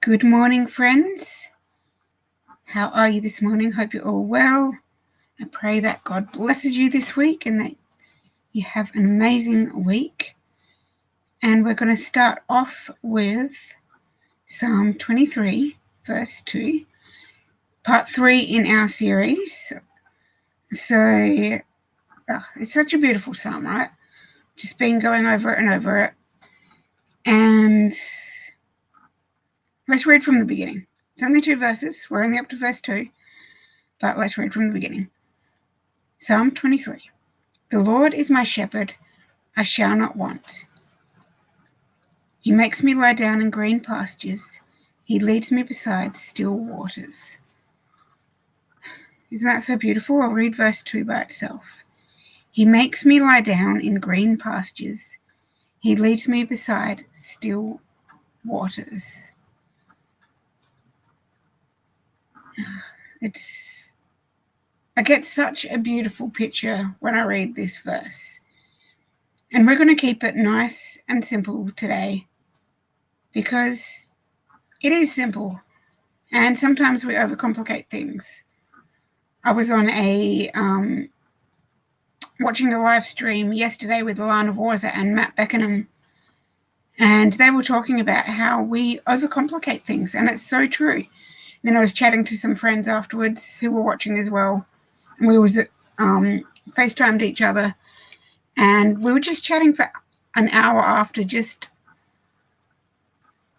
Good morning, friends. How are you this morning? Hope you're all well. I pray that God blesses you this week and that you have an amazing week. And we're going to start off with Psalm 23, verse 2, part 3 in our series. So, it's such a beautiful psalm, right? Just been going over it and over it. And let's read from the beginning. It's only 2 verses. We're only up to verse 2. But let's read from the beginning. Psalm 23. The Lord is my shepherd, I shall not want. He makes me lie down in green pastures. He leads me beside still waters. Isn't that so beautiful? I'll read verse 2 by itself. He makes me lie down in green pastures. He leads me beside still waters. I get such a beautiful picture when I read this verse. And we're going to keep it nice and simple today because it is simple. And sometimes we overcomplicate things. I was on watching a live stream yesterday with Lana Vorza and Matt Beckenham, and they were talking about how we overcomplicate things, and it's so true. Then I was chatting to some friends afterwards who were watching as well, and we was FaceTimed each other, and we were just chatting for an hour after, just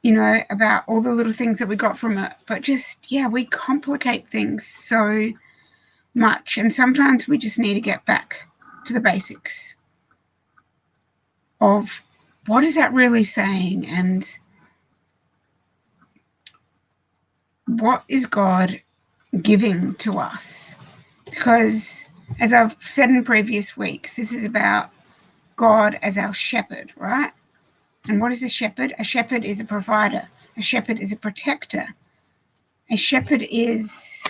about all the little things that we got from it. But just, we complicate things so much, and sometimes we just need to get back to the basics of what is that really saying, and what is God giving to us. Because as I've said in previous weeks, this is about God as our shepherd, right? And what is a shepherd? A shepherd is a provider. A shepherd is a protector. A shepherd is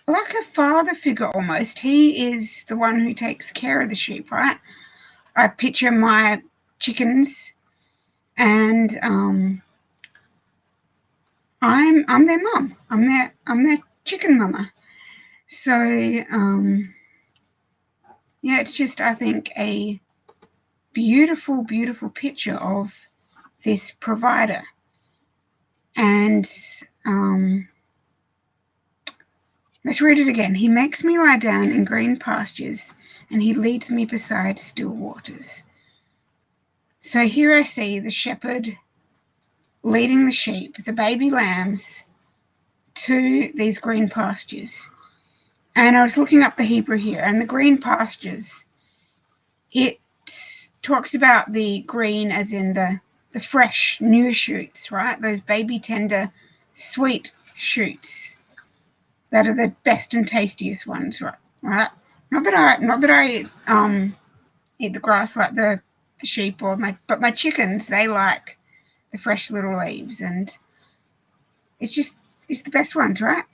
like a father figure almost. He is the one who takes care of the sheep, right? I picture my chickens, and I'm their mum. I'm their chicken mama. So it's just, I think, a beautiful, beautiful picture of this provider. And let's read it again. He makes me lie down in green pastures, and he leads me beside still waters. So here I see the shepherd leading the sheep, the baby lambs, to these green pastures. And I was looking up the Hebrew here, and the green pastures, it talks about the green as in the fresh, new shoots, right? Those baby, tender, sweet shoots that are the best and tastiest ones, right? Not that I eat the grass like the sheep but my chickens, they like the fresh little leaves, and it's the best ones, right?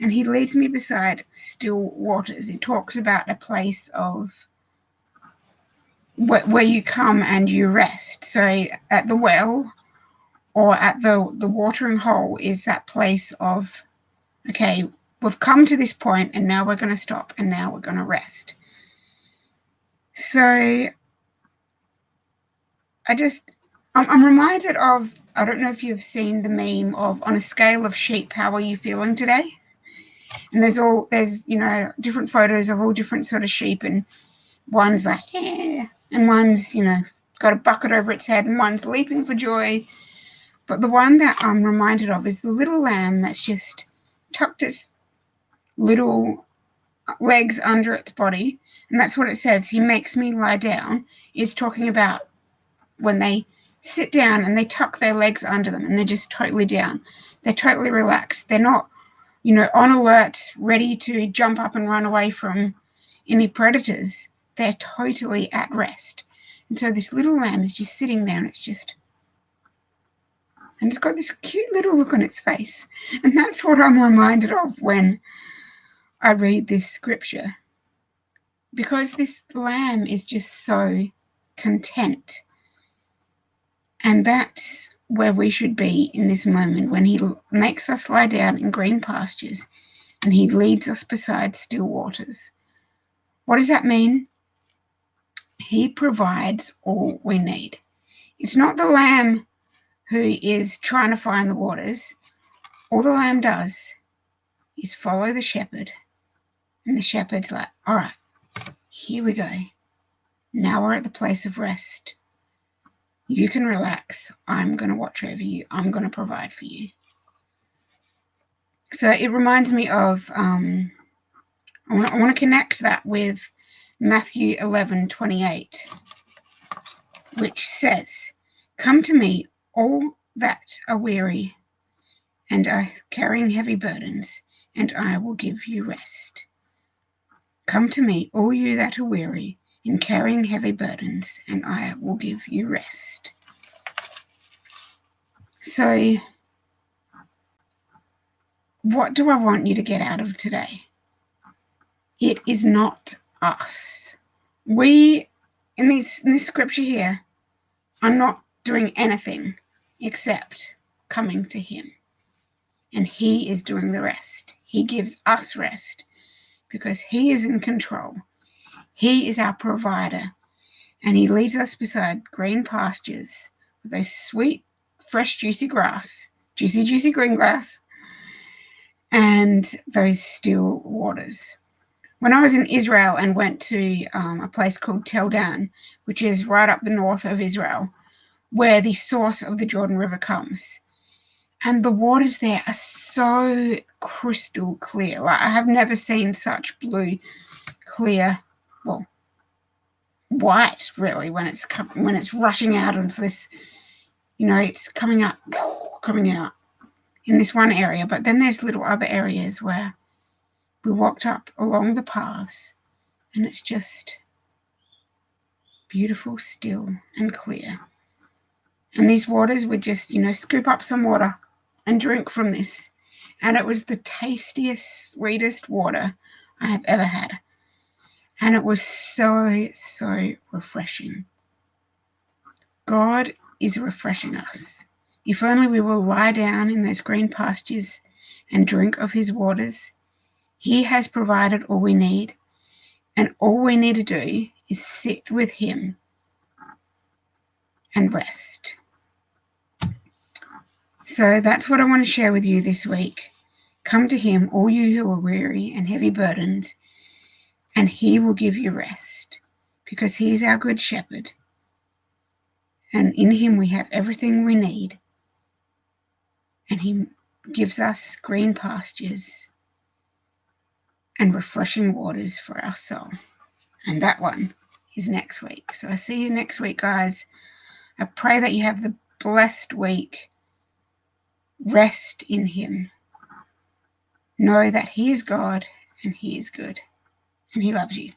And he leads me beside still waters. It talks about a place of where you come and you rest. So at the well or at the watering hole is that place of, okay, we've come to this point and now we're going to stop and now we're going to rest. So I'm reminded of, I don't know if you've seen the meme of, on a scale of sheep, how are you feeling today? And there's different photos of all different sort of sheep, and one's like, and one's, got a bucket over its head, and one's leaping for joy. But the one that I'm reminded of is the little lamb that's just tucked its little legs under its body. And that's what it says. He makes me lie down, is talking about when they sit down and they tuck their legs under them and they're just totally down. They're totally relaxed. They're not, on alert, ready to jump up and run away from any predators. They're totally at rest. And so this little lamb is just sitting there, and it's got this cute little look on its face. And that's what I'm reminded of when I read this scripture, because this lamb is just so content. And that's where we should be in this moment when he makes us lie down in green pastures and he leads us beside still waters. What does that mean? He provides all we need. It's not the lamb who is trying to find the waters. All the lamb does is follow the shepherd, and the shepherd's like, all right, here we go. Now we're at the place of rest. You can relax. I'm going to watch over you. I'm going to provide for you. So it reminds me of, I want to connect that with Matthew 11:28, which says, come to me, all that are weary and are carrying heavy burdens, and I will give you rest. Come to me, all you that are weary and carrying heavy burdens, and I will give you rest. So, what do I want you to get out of today? It is not us. We, in this scripture here, are not doing anything except coming to him. And he is doing the rest. He gives us rest because he is in control. He is our provider. And he leads us beside green pastures with those sweet, fresh, juicy grass, juicy green grass, and those still waters. When I was in Israel and went to a place called Tel Dan, which is right up the north of Israel, where the source of the Jordan River comes, and the waters there are so crystal clear. Like, I have never seen such blue, clear, well, white really, when it's rushing out of this, it's coming out in this one area. But then there's little other areas where we walked up along the paths and it's just beautiful, still and clear. And these waters would just, scoop up some water and drink from this. And it was the tastiest, sweetest water I have ever had. And it was so, so refreshing. God is refreshing us. If only we will lie down in those green pastures and drink of his waters. He has provided all we need. And all we need to do is sit with him and rest. So that's what I want to share with you this week. Come to him, all you who are weary and heavy burdened, and he will give you rest, because he is our good shepherd. And in him we have everything we need. And he gives us green pastures and refreshing waters for our soul. And that one is next week. So I see you next week, guys. I pray that you have the blessed week. Rest in him. Know that he is God and he is good and he loves you.